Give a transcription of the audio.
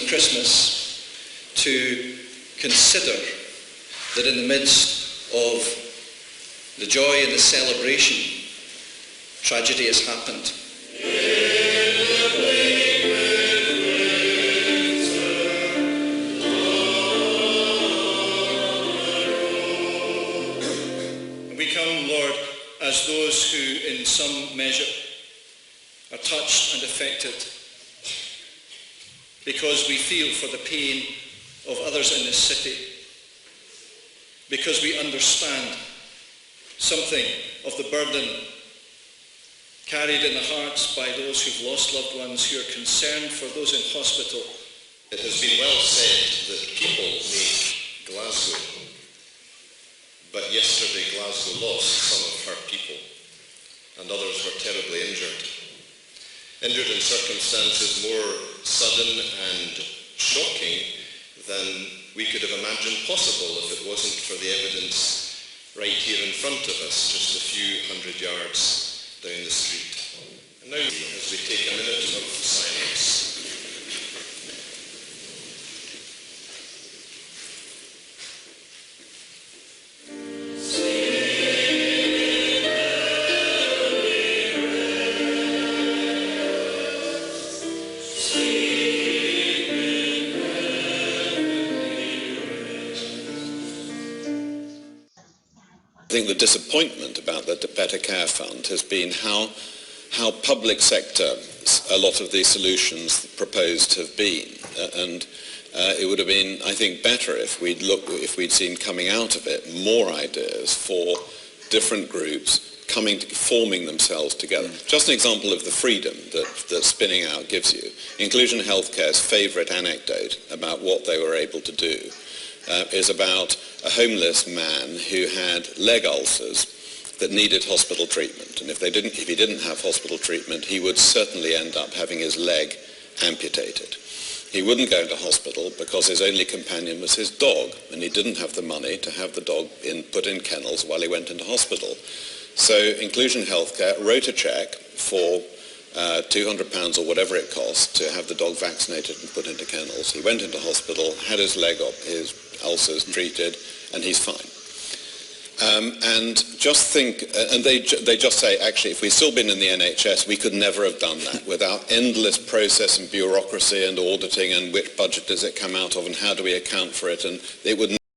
Christmas to consider that in the midst of the joy and the celebration, tragedy has happened. We come, Lord, as those who in some measure are touched and affected because we feel for the pain of others in this city, because we understand something of the burden carried in the hearts by those who've lost loved ones, who are concerned for those in hospital. It has been well said that people make Glasgow, but yesterday Glasgow lost some of her people, and others were terribly injured. Injured in circumstances more sudden and shocking than we could have imagined possible if it wasn't for the evidence right here in front of us, just a few hundred yards down the street. And now, as we take a minute of silence, I think the disappointment about the Better Care Fund has been how public sector a lot of these solutions proposed have been, and it would have been, I think, better if we'd seen coming out of it more ideas for different groups forming themselves together. Just an example of the freedom that spinning out gives you. Inclusion Healthcare's favourite anecdote about what they were able to do is about a homeless man who had leg ulcers that needed hospital treatment, and if he didn't have hospital treatment, he would certainly end up having his leg amputated. He wouldn't go into hospital because his only companion was his dog, and he didn't have the money to have the dog put in kennels while he went into hospital. So Inclusion Healthcare wrote a cheque for £200 or whatever it cost to have the dog vaccinated and put into kennels. He went into hospital, had his leg up, his ulcers treated, and he's fine. And just think, and they just say, actually, if we'd still been in the NHS, we could never have done that without endless process and bureaucracy and auditing and which budget does it come out of and how do we account for it, and it would